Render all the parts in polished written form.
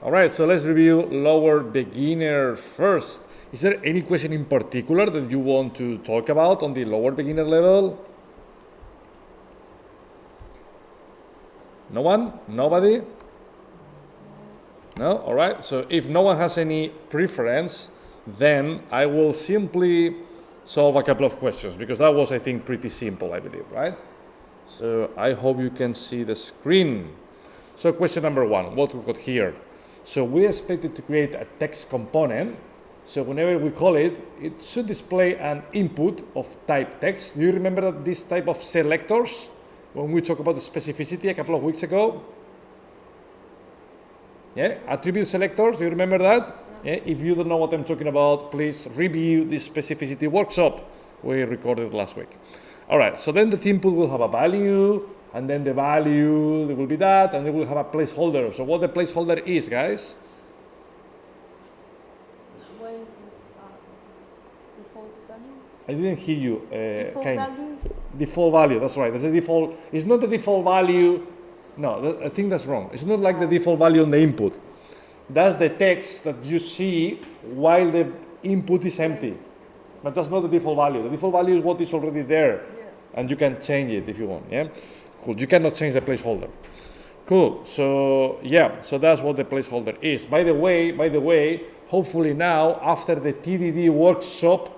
All right, so let's review lower beginner first. Is there any question in particular that you want to talk about on the lower beginner level? No one? Nobody? No? All right, so if no one has any preference, then I will simply solve a couple of questions, because that was, I think, pretty simple, I believe, right? So I hope you can see the screen. So question number one, what we got here. So we expected to create a text component. So whenever we call it, it should display an input of type text. Do you remember that this type of selectors, when we talked about the specificity a couple of weeks ago? Yeah, attribute selectors, do you remember that? Yeah, if you don't know what I'm talking about, please review the specificity workshop we recorded last week. All right, so then the input will have a value, and then the value will be that, and then we'll have a placeholder. So what the placeholder is, guys? Default value? I didn't hear you. Default value? Default value, that's right. That's the default. It's not the default value. No, I think that's wrong. It's not like the default value on the input. That's the text that you see while the input is empty. But that's not the default value. The default value is what is already there. And you can change it if you want, yeah? Cool, you cannot change the placeholder. Cool, so yeah, so that's what the placeholder is. By the way, hopefully now, after the TDD workshop,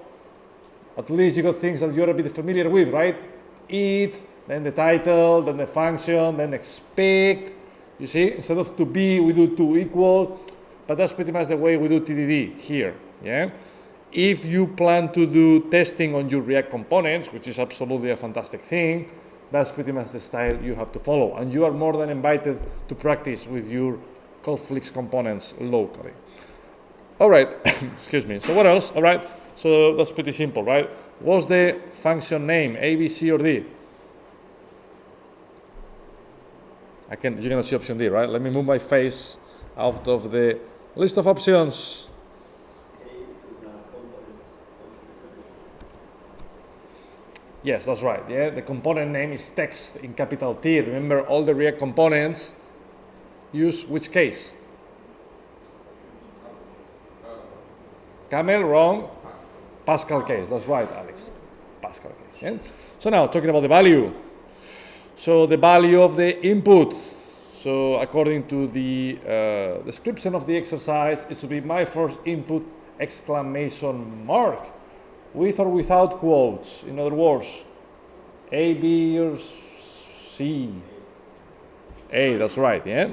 at least you got things that you're a bit familiar with, right? It, then the title, then the function, then expect. You see, instead of to be, we do to equal, but that's pretty much the way we do TDD here, yeah? If you plan to do testing on your React components, which is absolutely a fantastic thing, that's pretty much the style you have to follow. And you are more than invited to practice with your CodeFlix components locally. All right, excuse me. So what else? All right, so that's pretty simple, right? What's the function name, A, B, C, or D? You're gonna see option D, right? Let me move my face out of the list of options. Yes, that's right. Yeah, the component name is text in capital T. Remember, all the React components use which case? Camel, wrong. Pascal case. That's right, Alex. Pascal case. Yeah? So now, talking about the value. So the value of the input. So according to the description of the exercise, it should be my first input, exclamation mark. With or without quotes. In other words, A, B, or C. A, that's right, yeah?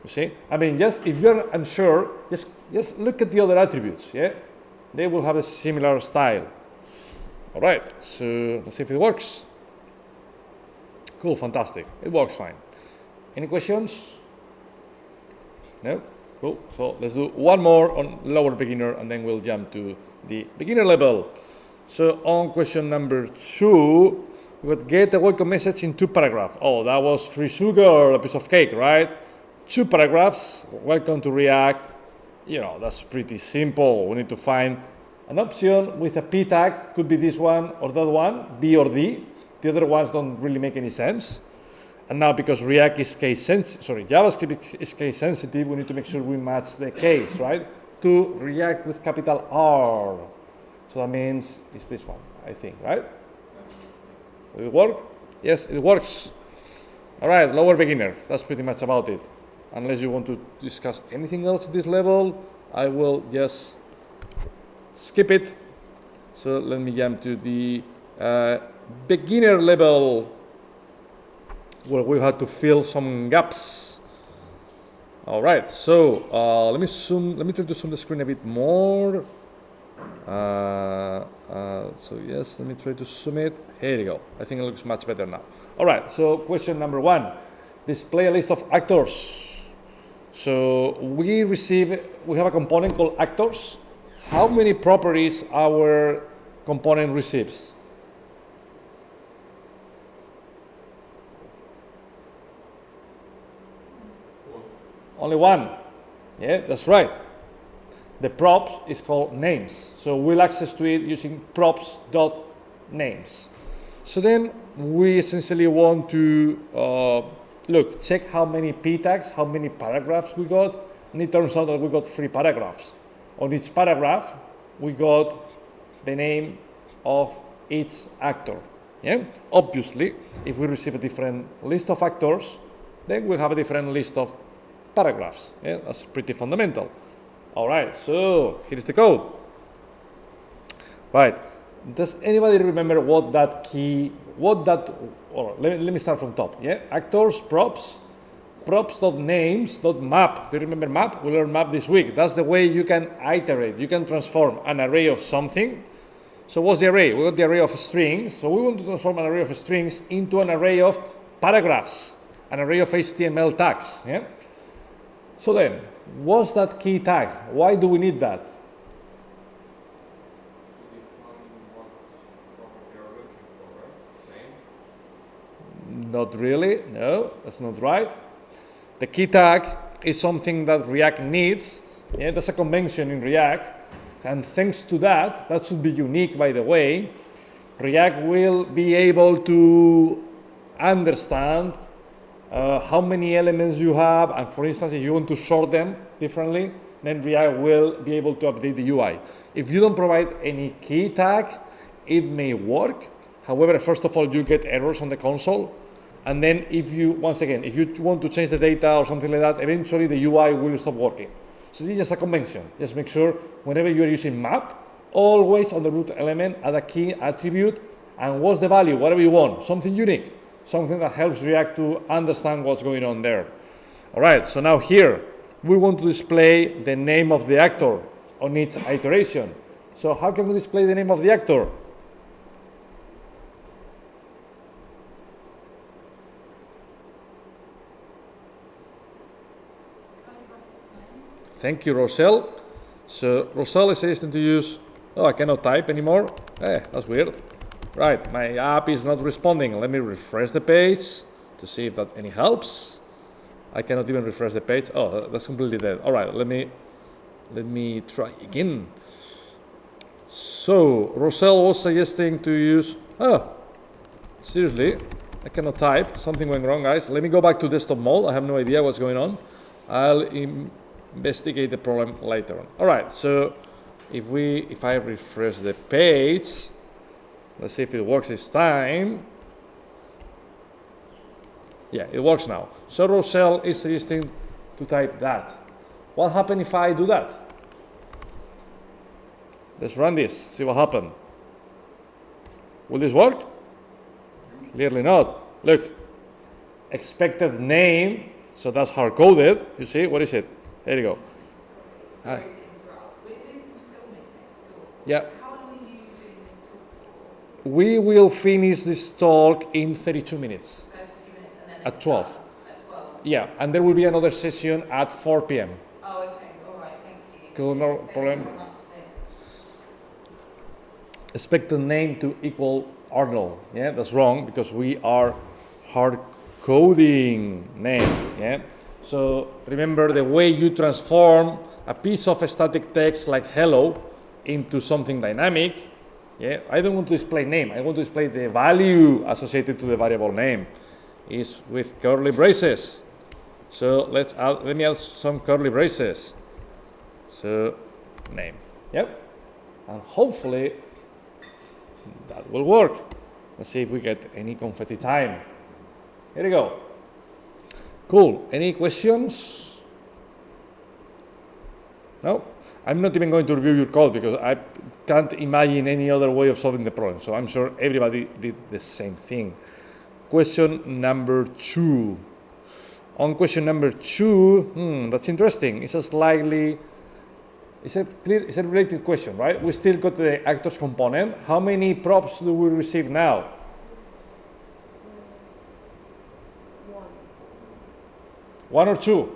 You see? I mean, just if you're unsure, just look at the other attributes, yeah? They will have a similar style. All right, so let's see if it works. Cool, fantastic. It works fine. Any questions? No? Cool, so let's do one more on lower beginner, and then we'll jump to the beginner level. So on question number 2, we would get a welcome message in 2 paragraphs. Oh, that was free sugar, a piece of cake, right? 2 paragraphs, welcome to React. You know, that's pretty simple. We need to find an option with a p tag, could be this one or that one, B or D. The other ones don't really make any sense. And now because React is JavaScript is case sensitive, we need to make sure we match the case, right? To React with capital R. So that means it's this one, I think, right? Will it work? Yes, it works. All right, lower beginner. That's pretty much about it. Unless you want to discuss anything else at this level, I will just skip it. So let me jump to the beginner level, where we had to fill some gaps. All right, so let me try to zoom the screen a bit more. So yes, let me try to zoom it. Here you go. I think it looks much better now. All right, so question number 1, display a list of actors. So we have a component called actors. How many properties our component receives? Only one. Yeah, that's right. The prop is called names. So we'll access to it using props.names. So then we essentially want to check how many p tags, how many paragraphs we got, and it turns out that we got 3 paragraphs. On each paragraph, we got the name of each actor. Yeah? Obviously, if we receive a different list of actors, then we'll have a different list of paragraphs. Yeah? That's pretty fundamental. All right, so here's the code. Right, does anybody remember what that key, or let me start from top, yeah? Actors, props.names.map. Do you remember map? We learned map this week. That's the way you can iterate, you can transform an array of something. So what's the array? We got the array of strings, so we want to transform an array of strings into an array of paragraphs, an array of HTML tags, yeah? So then, what's that key tag? Why do we need that? Not really, no, that's not right. The key tag is something that React needs. Yeah, that's a convention in React. And thanks to that, that should be unique, by the way, React will be able to understand how many elements you have. And for instance, if you want to sort them differently, then React will be able to update the UI. If you don't provide any key tag, it may work. However, first of all, you get errors on the console. And then if you, once again, if you want to change the data or something like that, eventually the UI will stop working. So this is just a convention. Just make sure whenever you're using map, always on the root element add a key attribute. And what's the value? Whatever you want. Something unique. Something that helps React to understand what's going on there. All right, so now here, we want to display the name of the actor on each iteration. So how can we display the name of the actor? Thank you, Rochelle. So Rochelle is suggesting to use, oh, I cannot type anymore. That's weird. Right, my app is not responding. Let me refresh the page to see if that any helps. I cannot even refresh the page. Oh, that's completely dead. All right, let me try again. So Rochelle was suggesting to use, oh, seriously, I cannot type. Something went wrong, guys. Let me go back to desktop mode. I have no idea what's going on. I'll investigate the problem later on. All right, so if I refresh the page, let's see if it works this time. Yeah, it works now. So Rochelle is suggesting to type that. What happens if I do that? Let's run this, see what happens. Will this work? Clearly not. Look, expected name, so that's hard-coded. You see, what is it? There you go. Sorry to interrupt. We're doing some filming next door. Yeah. How long are you doing this talk for? We will finish this talk in 32 minutes. 32 minutes and then At it's 12. done at 12. Yeah, and there will be another session at 4 p.m. Oh, okay. All right. Thank you. Cool, no Thank you problem. very much, then. Expected name to equal Arnold. Yeah, that's wrong because we are hard coding name. Yeah. So remember the way you transform a piece of static text like hello into something dynamic. Yeah, I don't want to display name. I want to display the value associated to the variable name is with curly braces. So let me add some curly braces. So name. Yep. And hopefully that will work. Let's see if we get any confetti time. Here we go. Cool. Any questions? No? I'm not even going to review your code because I can't imagine any other way of solving the problem. So I'm sure everybody did the same thing. Question number 2. On question number 2, that's interesting. It's a slightly, it's a related question, right? We still got the actors component. How many props do we receive now? One or two?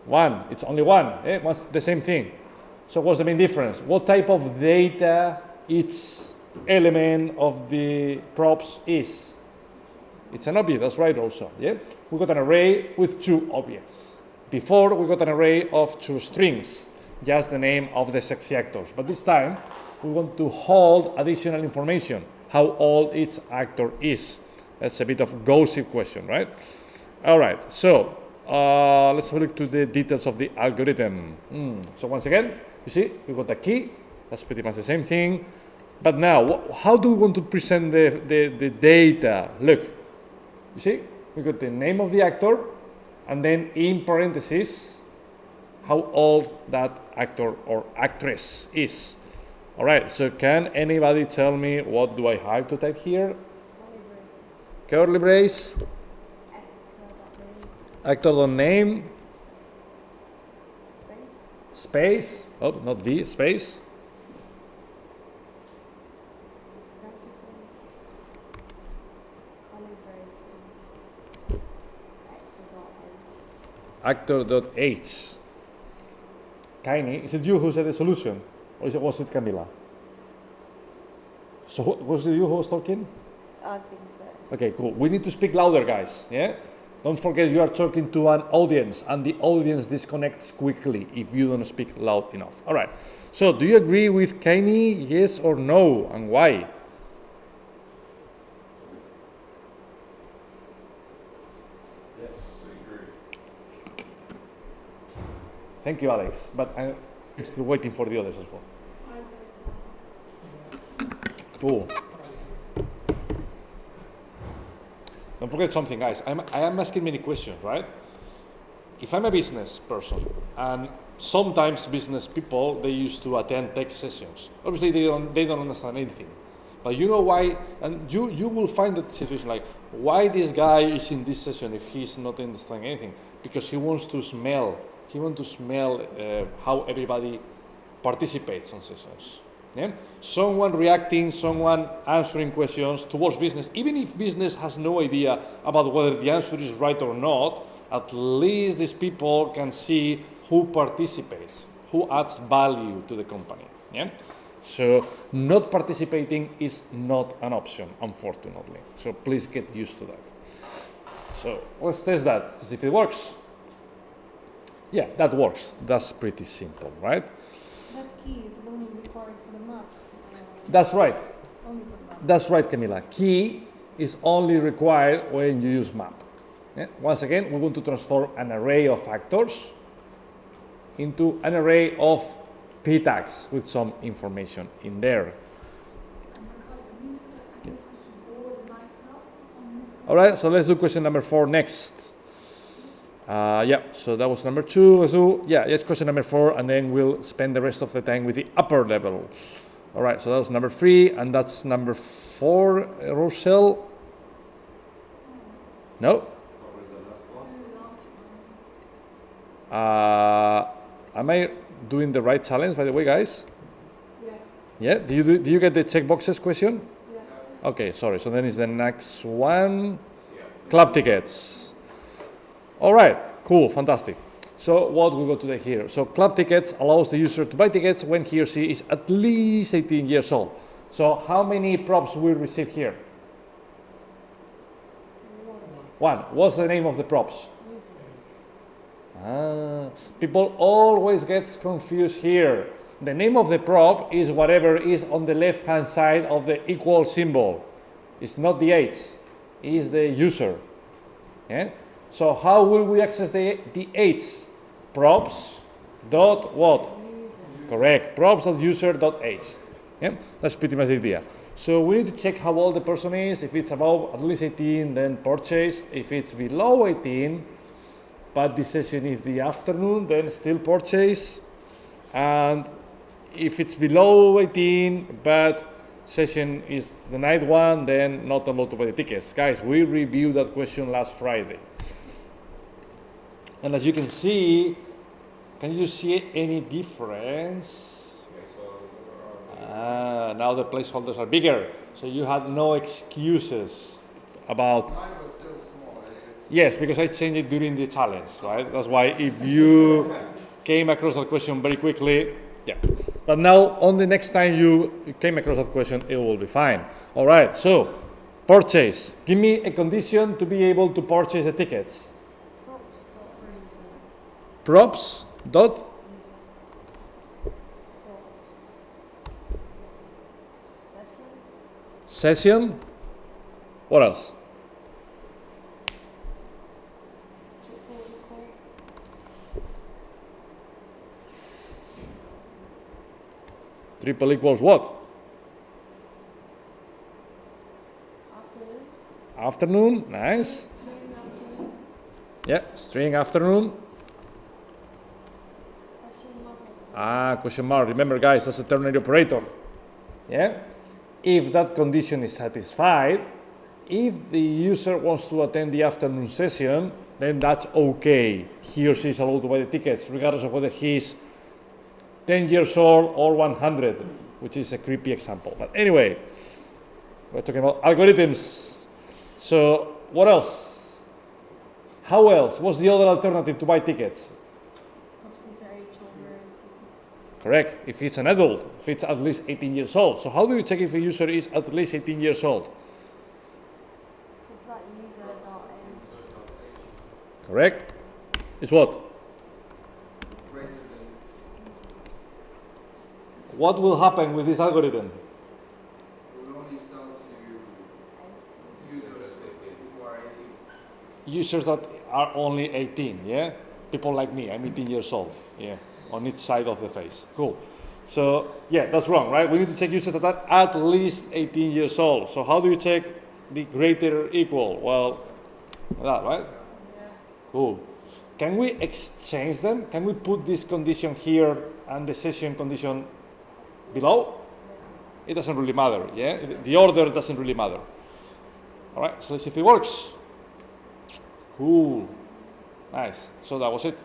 One. It's only one. It's the same thing. So what's the main difference? What type of data each element of the props is? It's an object. That's right also. Yeah. We got an array with 2 objects. Before we got an array of 2 strings, just the name of the sexy actors. But this time we want to hold additional information, how old each actor is. That's a bit of a gossip question, right? All right, so let's have a look to the details of the algorithm. So once again, you see, we got the key. That's pretty much the same thing. But now, how do we want to present the data? Look, you see, we got the name of the actor, and then in parentheses, how old that actor or actress is. All right, so can anybody tell me what do I have to type here? Curly brace. Actor name. Space. Oh, not V, space. Actor.h. Tiny, is it you who said the solution? Or was it Camila? So was it you who was talking? I think so. Okay, cool. We need to speak louder, guys. Yeah? Don't forget you are talking to an audience, and the audience disconnects quickly if you don't speak loud enough. All right. So do you agree with Kaini? Yes or no? And why? Thank you, Alex. But I'm still waiting for the others as well. Cool. Don't forget something, guys. I am asking many questions, right? If I'm a business person, and sometimes business people, they used to attend tech sessions. Obviously, they don't understand anything. But you know why? And you will find that situation like, why this guy is in this session if he's not understanding anything? Because he wants to smell. He wants to smell how everybody participates on sessions. Yeah? Someone reacting, someone answering questions towards business, even if business has no idea about whether the answer is right or not, at least these people can see who participates, who adds value to the company. Yeah? So not participating is not an option, unfortunately. So please get used to that. So let's test that to see if it works. Yeah, that works. That's pretty simple, right? That key is only required for the map. That's right. Only for the map. That's right, Camila. Key is only required when you use map. Yeah? Once again, we want to transform an array of factors into an array of p tags with some information in there. All right, so let's do question number 4 next. Yeah, so that was number 2. Let's do, yes, question number 4, and then we'll spend the rest of the time with the upper level. All right, so that was number 3, and that's number 4, Rochelle. No? Am I doing the right challenge, by the way, guys? Yeah. Yeah? Do you get the checkboxes question? Yeah. Okay, sorry. So then is the next one. Club tickets. All right, cool, fantastic. So what we got today here? So club tickets allows the user to buy tickets when he or she is at least 18 years old. So how many props will we receive here? 1. What's the name of the props? People always get confused here. The name of the prop is whatever is on the left-hand side of the equal symbol. It's not the H, it's the user. Yeah? So how will we access the H? Props dot what? Correct. Props dot user dot H. Yeah? That's pretty much the idea. So we need to check how old the person is. If it's above at least 18, then purchased. If it's below 18, but the session is the afternoon, then still purchase. And if it's below 18, but session is the night one, then not allowed to buy the tickets. Guys, we reviewed that question last Friday. And as you can see, can you see any difference? Now the placeholders are bigger, so you had no excuses about. Mine was still small. Yes, because I changed it during the challenge, right? That's why if you came across that question very quickly, yeah. But now, on the next time you came across that question, it will be fine. All right, so purchase. Give me a condition to be able to purchase the tickets. Props dot session. What else? Triple equals what? Afternoon. Afternoon, nice. String afternoon. Yeah, string afternoon. Question mark. Ah, question mark. Remember, guys, that's a ternary operator. Yeah? If that condition is satisfied, if the user wants to attend the afternoon session, then that's okay. He or she is allowed to buy the tickets, regardless of whether he's 10 years old or 100, which is a creepy example. But anyway, we're talking about algorithms. So what else? How else? What's the other alternative to buy tickets? Obviously, it's age over 18. Correct. If it's an adult, if it's at least 18 years old. So how do you check if a user is at least 18 years old? Is that user dot age? Correct. It's what? What will happen with this algorithm? It will only sell to users who are 18. Users that are only 18, yeah? People like me, I'm 18 years old, yeah, on each side of the face. Cool. So, yeah, that's wrong, right? We need to check users that are at least 18 years old. So how do you check the greater or equal? Well, that, right? Yeah. Cool. Can we exchange them? Can we put this condition here and the session condition below? It doesn't really matter, yeah? The order doesn't really matter. All right, so let's see if it works. Cool. Nice. So that was it.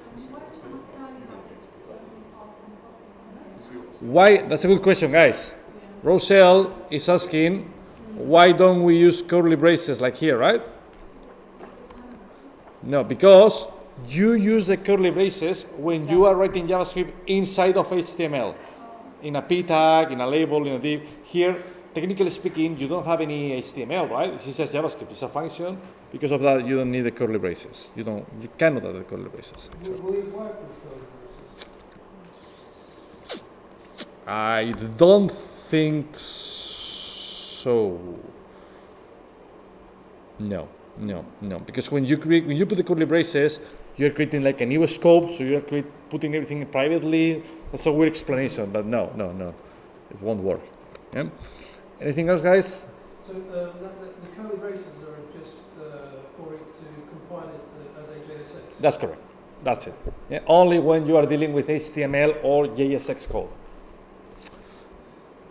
Why? That's a good question, guys. Roselle is asking, why don't we use curly braces like here, right? No, because you use the curly braces when you are writing JavaScript inside of HTML. In a p tag, in a label, in a div. Here, technically speaking, you don't have any HTML, right? This is just JavaScript. It's a function. Because of that, you don't need the curly braces. You cannot add the curly braces. Actually. Will it work with curly braces? I don't think so. No. Because when you put the curly braces, you're creating like a new scope, so you're putting everything privately. That's a weird explanation, but no, it won't work. Yeah? Anything else, guys? So the curly braces are just for it to compile it as a JSX? That's correct. That's it. Yeah? Only when you are dealing with HTML or JSX code.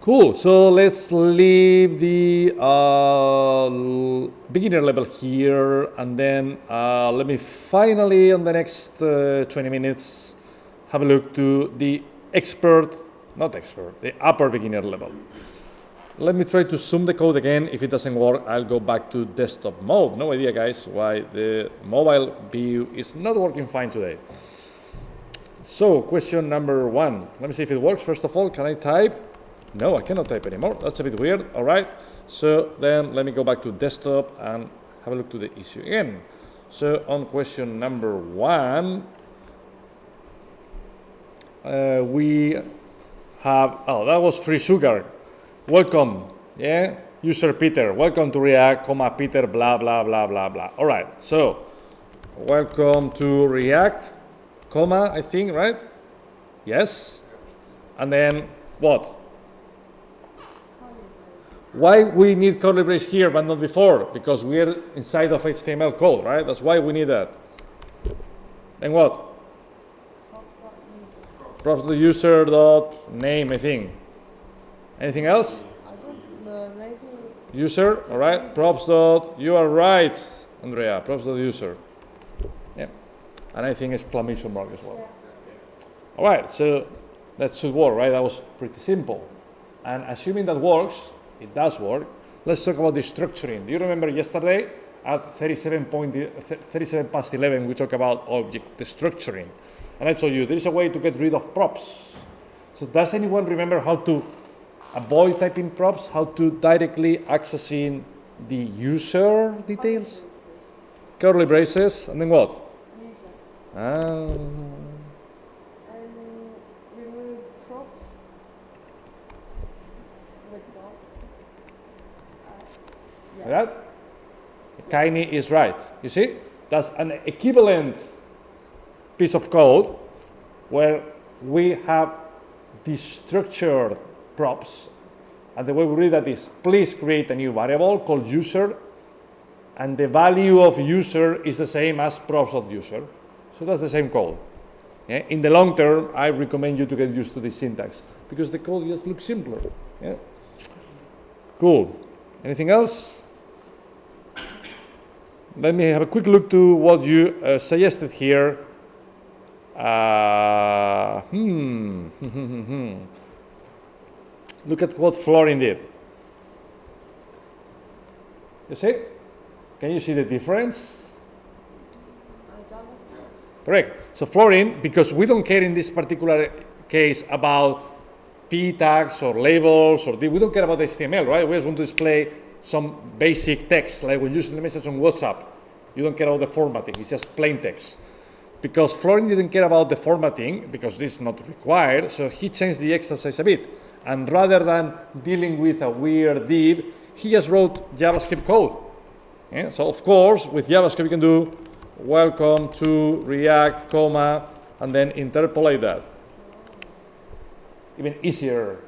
Cool. So let's leave the beginner level here, and then let me finally, on the next 20 minutes, have a look to the the upper beginner level. Let me try to zoom the code again. If it doesn't work, I'll go back to desktop mode. No idea, guys, why the mobile view is not working fine today. So, question number 1. Let me see if it works. First of all, can I type? No, I cannot type anymore. That's a bit weird. All right. So then let me go back to desktop and have a look to the issue again. So on question number 1, we have, that was free sugar. Welcome, yeah? User Peter, welcome to React, Peter, blah, blah, blah, blah, blah. All right, so welcome to React, I think, right? Yes. And then what? Why we need curly brace here but not before? Because we're inside of HTML code, right? That's why we need that. Then what? Props to the user dot name, I think. Anything else? I don't know, maybe. User, all right. Props dot, you are right, Andrea. Props dot user. Yeah. And I think exclamation mark as well. Yeah. All right, so that should work, right? That was pretty simple. And assuming that works, it does work. Let's talk about the structuring. Do you remember yesterday at 37 past 11, we talked about object structuring. And I told you there is a way to get rid of props. So does anyone remember how to avoid typing props? How to directly accessing the user details? Curly braces, and then what? User. Remove props with dots. Like that? Kaini is right. You see? That's an equivalent piece of code where we have destructured props. And the way we read that is, please create a new variable called user, and the value of user is the same as props.user. So that's the same code. Yeah? In the long term, I recommend you to get used to this syntax because the code just looks simpler. Yeah? Cool. Anything else? Let me have a quick look to what you suggested here. Look at what Florian did. You see? Can you see the difference? Correct. So Florian, because we don't care in this particular case about p tags or labels or we don't care about HTML, right? We just want to display some basic text, like when you send a message on WhatsApp. You don't care about the formatting, it's just plain text. Because Florian didn't care about the formatting, because this is not required, so he changed the exercise a bit. And rather than dealing with a weird div, he just wrote JavaScript code. Yeah? So of course, with JavaScript you can do welcome to React, comma, and then interpolate that. Even easier.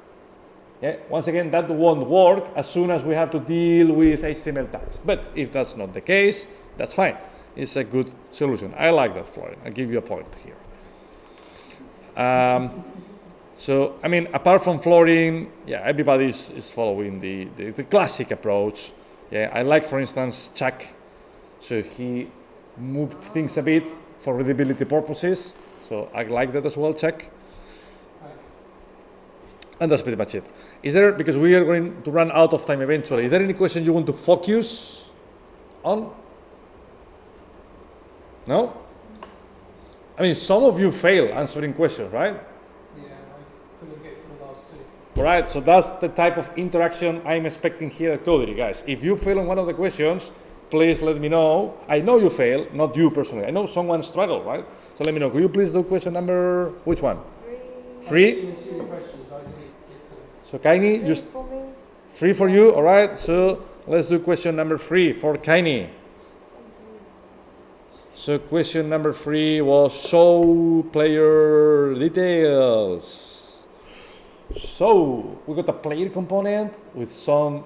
Yeah? Once again, that won't work as soon as we have to deal with HTML tags. But if that's not the case, that's fine. It's a good solution. I like that, Florian. I'll give you a point here. So, I mean, apart from Florian, yeah, everybody is following the classic approach. Yeah, I like, for instance, Chuck. So he moved things a bit for readability purposes. So I like that as well, Chuck. And that's pretty much it. Is there, because we are going to run out of time eventually, is there any question you want to focus on? No? I mean, some of you fail answering questions, right? Yeah, I couldn't get to the last two. All right, so that's the type of interaction I'm expecting here at Codery, guys. If you fail on one of the questions, please let me know. I know you fail, not you personally. I know someone struggled, right? So let me know. Could you please do question number, which one? 3? I didn't see the questions, I didn't get to them. So Kaini, just For me. 3 for you, all right? So let's do question number 3 for Kaini. So question number 3 was show player details. So we got a player component with some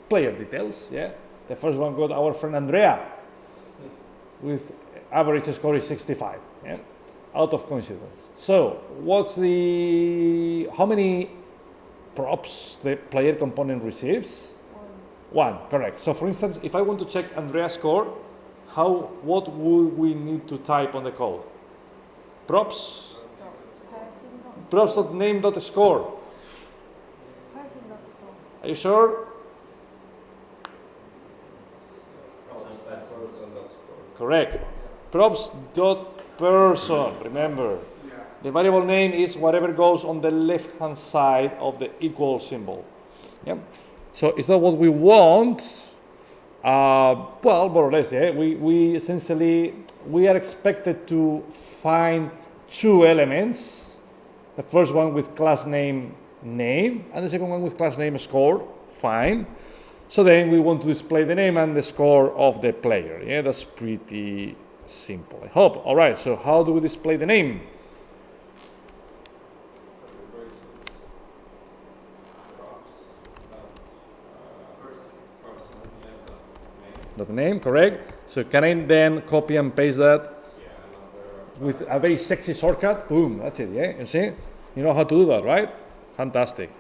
player details. Yeah, the first one got our friend Andrea with average score is 65. Yeah, out of coincidence. So what's how many props the player component receives? 1, correct. So for instance, if I want to check Andrea's score, what would we need to type on the code? Props. Props.name.score. Are you sure? Correct. Props.person. Remember, the variable name is whatever goes on the left-hand side of the equal symbol. Yeah. So is that what we want? Well, more or less, yeah. We essentially are expected to find 2 elements. The first one with class name name, and the second one with class name score. Fine. So then we want to display the name and the score of the player. Yeah, that's pretty simple, I hope. All right. So how do we display the name? That name, correct. So can I then copy and paste that with a very sexy shortcut? Boom, that's it, yeah? You see? You know how to do that, right? Fantastic.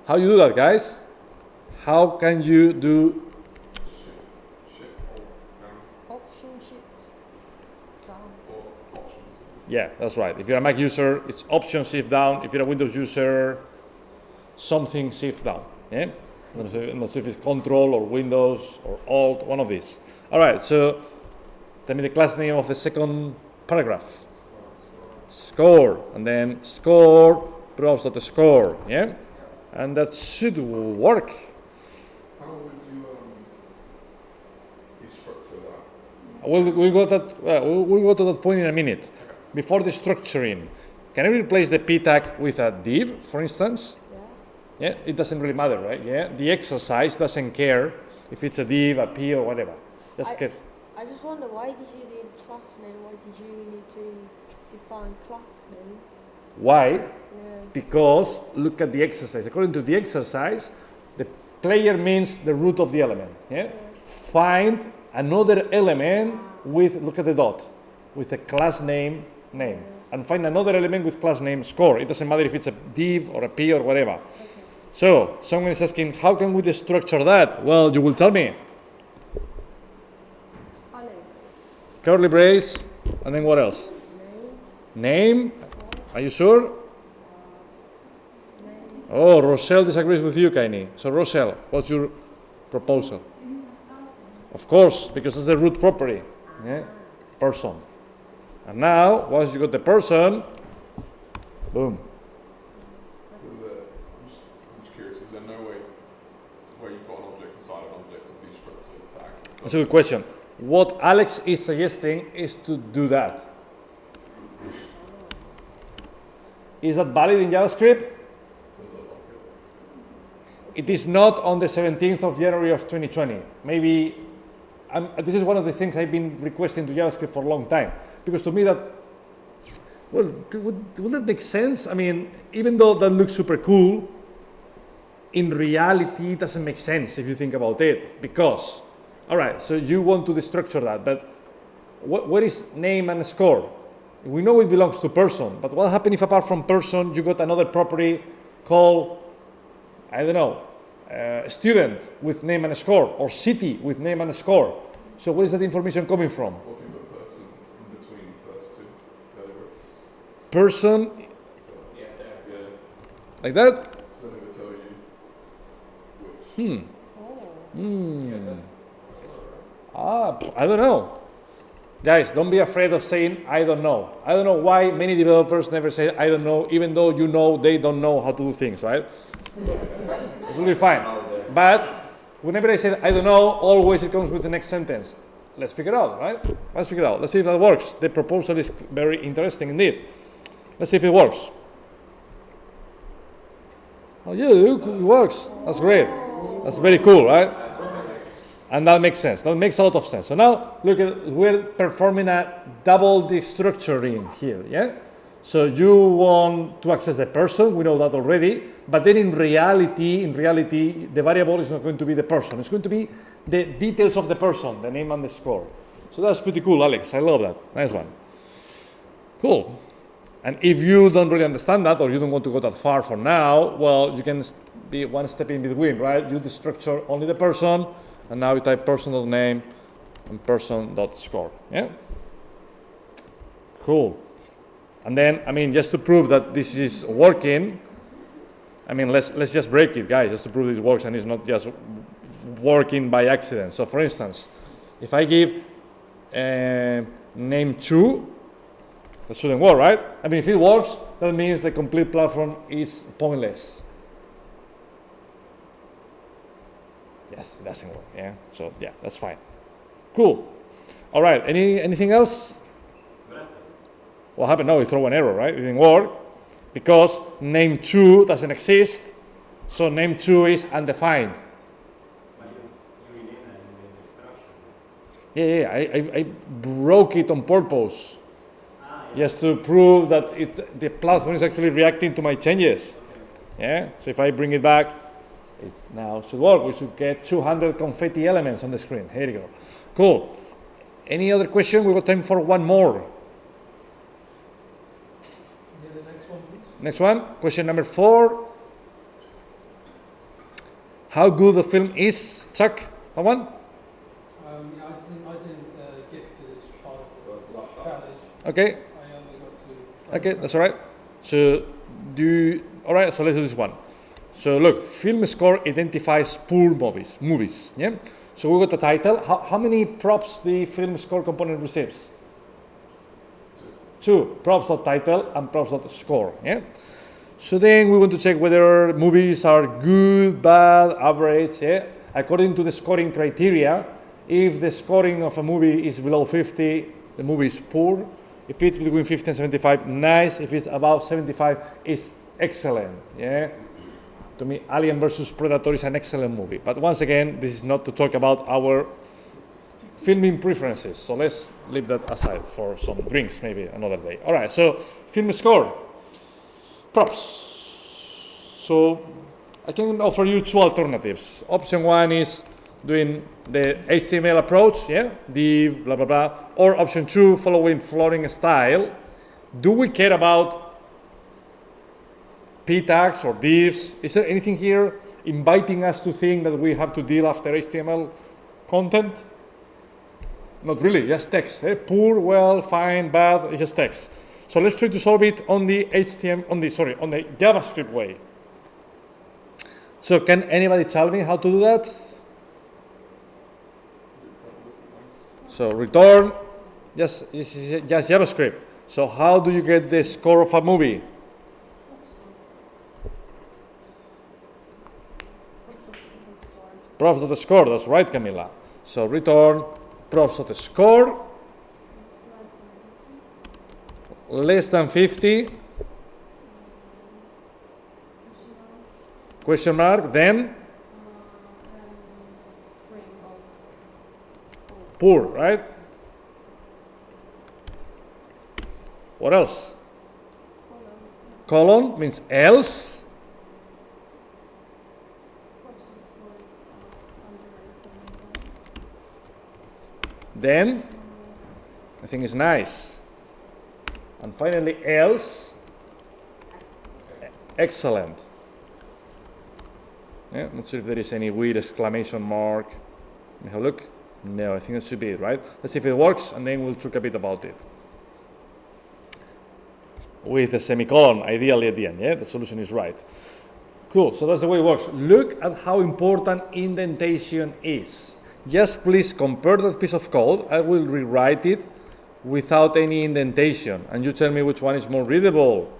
How you do that, guys? How can you do? Option shift down. Yeah, that's right. If you're a Mac user, it's Option Shift down. If you're a Windows user, something Shift down, yeah? I'm not sure if it's Control or Windows or Alt, one of these. All right, so tell me the class name of the second paragraph. Score, and then score, props.score, yeah? And that should work. How would you structure that? We'll go to that point in a minute. Before the structuring, can I replace the p tag with a div, for instance? Yeah, it doesn't really matter, right? Yeah, the exercise doesn't care if it's a div, a p, or whatever. I just wonder, why did you need class name? Why did you need to define class name. Why? Yeah. Because look at the exercise. According to the exercise, the player means the root of the element. Yeah? Find another element with, look at the dot, with a class name, and find another element with class name score. It doesn't matter if it's a div or a p or whatever. Okay. So someone is asking, how can we destructure that? Well, you will tell me. Curly brace, and then what else? Name. Are you sure? Oh, Rochelle disagrees with you, Kaini. So Rochelle, what's your proposal? Of course, because it's the root property. Yeah? Person. And now, once you got the person, boom. I'm just curious, is there no way where you've got an object inside an object to destructure to access stuff? That's a good question. What Alex is suggesting is to do that. Is that valid in JavaScript? It is not on the 17th of January of 2020. Maybe, this is one of the things I've been requesting to JavaScript for a long time. Because to me that, well, would that make sense? I mean, even though that looks super cool, in reality it doesn't make sense if you think about it. Because, all right, so you want to destructure that, but what is name and score? We know it belongs to person, but what happens if apart from person you got another property called, I don't know, student with name and score, or city with name and score? So where is that information coming from? What if you put person in between the first two categories? Person, Yeah. like that? So they would tell you which. I don't know. Guys, don't be afraid of saying, I don't know. I don't know why many developers never say, I don't know, even though you know they don't know how to do things, right? It will be fine. But whenever I say, I don't know, always it comes with the next sentence. Let's figure it out, right? Let's figure it out. Let's see if that works. The proposal is very interesting indeed. Let's see if it works. Oh yeah, it works. That's great. That's very cool, right? And that makes sense. That makes a lot of sense. So now, look at, we're performing a double destructuring here, yeah? So you want to access the person, we know that already, but then in reality, the variable is not going to be the person. It's going to be the details of the person, the name and the score. So that's pretty cool, Alex. I love that. Nice one. Cool. And if you don't really understand that, or you don't want to go that far for now, well, you can be one step in between, right? You destructure only the person, and now you type person.name and person.score. Yeah? Cool. And then, I mean, just to prove that this is working, I mean, let's just break it, guys, just to prove it works and it's not just working by accident. So for instance, if I give name 2, that shouldn't work, right? I mean, if it works, that means the complete platform is pointless. Yes, it doesn't work, yeah? So, yeah, that's fine. Cool. All right, anything else? What happened? No, we throw an error, right? It didn't work because name 2 doesn't exist, so name 2 is undefined. Yeah, I broke it on purpose just to prove that the platform is actually reacting to my changes. Yeah, so if I bring it back, it now should work. We should get 200 confetti elements on the screen. Here you go. Cool. Any other question? We've got time for one more. Yeah, the next one, please. Next one, question number 4. How good the film is, Chuck? That one? Yeah, I didn't get to this part of the challenge. Okay, I only got to. okay, that's all right. So all right, so let's do this one. So look, film score identifies poor movies, yeah? So we got the title. How many props the film score component receives? 2, props.title and props.score, yeah? So then we want to check whether movies are good, bad, average, yeah? According to the scoring criteria, if the scoring of a movie is below 50, the movie is poor. If it's between 50 and 75, nice. If it's above 75, it's excellent, yeah? To me, Alien vs. Predator is an excellent movie. But once again, this is not to talk about our filming preferences. So let's leave that aside for some drinks, maybe another day. All right, so film score. Props. So I can offer you two alternatives. Option one is doing the HTML approach, yeah, div, blah, blah, blah. Or option two, following Florian style. Do we care about p tags or divs? Is there anything here inviting us to think that we have to deal after HTML content? Not really, just text. Eh? Poor, well, fine, bad, it's just text. So let's try to solve it on the on the JavaScript way. So can anybody tell me how to do that? So return, just JavaScript. So how do you get the score of a movie? Profs.score, that's right, Camila. So return profs.score less than 50, question mark, then poor, right? What else? Colon means else. Then, I think it's nice. And finally, else. Excellent. Yeah, not sure if there is any weird exclamation mark. Let me have a look. No, I think that should be it, right? Let's see if it works, and then we'll talk a bit about it. With a semicolon, ideally at the end, yeah? The solution is right. Cool, so that's the way it works. Look at how important indentation is. Just please compare that piece of code. I will rewrite it without any indentation, and you tell me which one is more readable.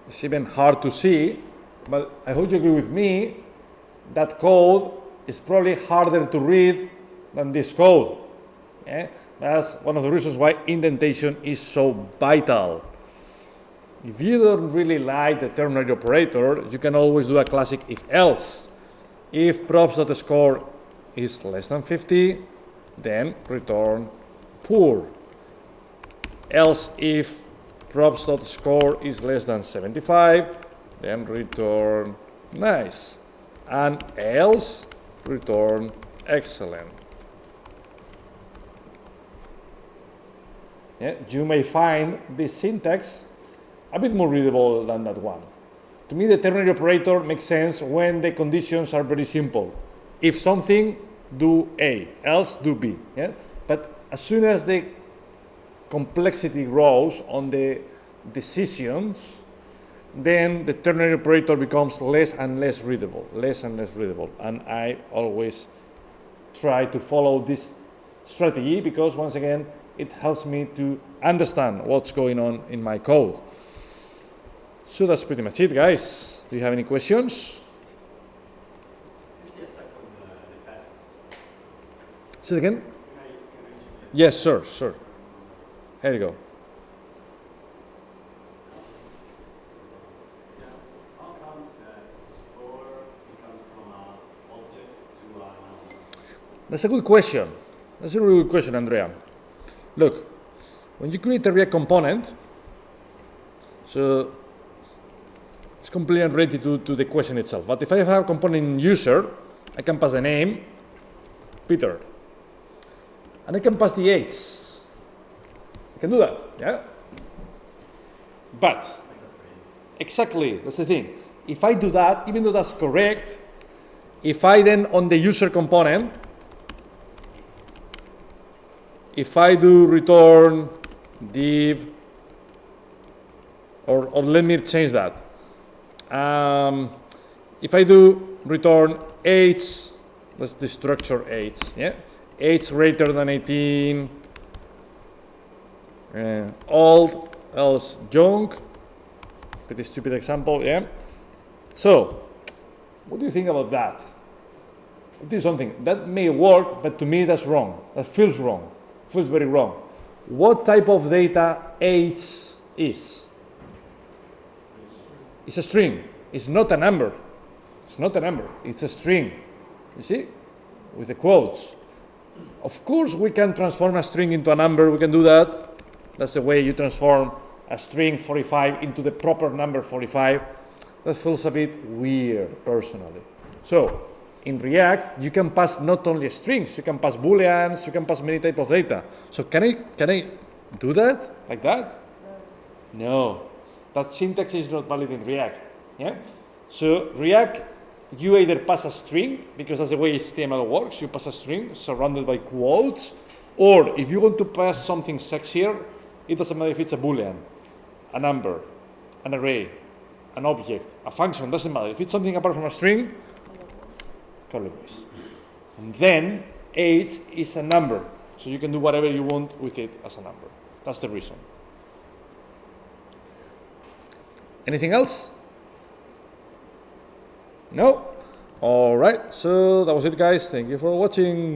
It's even hard to see, but I hope you agree with me that code is probably harder to read than this code. Yeah? That's one of the reasons why indentation is so vital. If you don't really like the ternary operator, you can always do a classic if else. If props.score is less than 50, then return poor. Else if props.score is less than 75, then return nice. And else return excellent. Yeah, you may find this syntax a bit more readable than that one. To me, the ternary operator makes sense when the conditions are very simple. If something, do A, else do B. Yeah? But as soon as the complexity grows on the decisions, then the ternary operator becomes less and less readable, And I always try to follow this strategy because, once again, it helps me to understand what's going on in my code. So that's pretty much it, guys. Do you have any questions? The tests. Say it again? Can I check this? Yes, sir, sure. Here you go. How comes that score becomes from an object to a noun? That's a good question. That's a really good question, Andrea. Look, when you create a React component, so it's completely unrelated to the question itself. But if I have a component in user, I can pass the name, Peter. And I can pass the age. I can do that, yeah? But, exactly, that's the thing. If I do that, even though that's correct, if I then, on the user component, if I do return div, or let me change that. If I do return age, that's the structure age, yeah? Age greater than 18, old, else young, pretty stupid example, yeah? So, what do you think about that? I'll tell you something, that may work, but to me that's wrong. That feels wrong, feels very wrong. what type of data age is? It's a string. It's not a number. It's not a number. It's a string. You see? With the quotes. Of course, we can transform a string into a number. We can do that. That's the way you transform a string 45 into the proper number 45. That feels a bit weird, personally. So, in React, you can pass not only strings, you can pass booleans, you can pass many types of data. So can I do that like that? No. That syntax is not valid in React. Yeah. So React, you either pass a string, because that's the way HTML works. You pass a string surrounded by quotes, or if you want to pass something sexier, it doesn't matter if it's a boolean, a number, an array, an object, a function, doesn't matter. If it's something apart from a string, curly brace. And then age is a number, so you can do whatever you want with it as a number. That's the reason. Anything else? No? All right, so that was it, guys. Thank you for watching.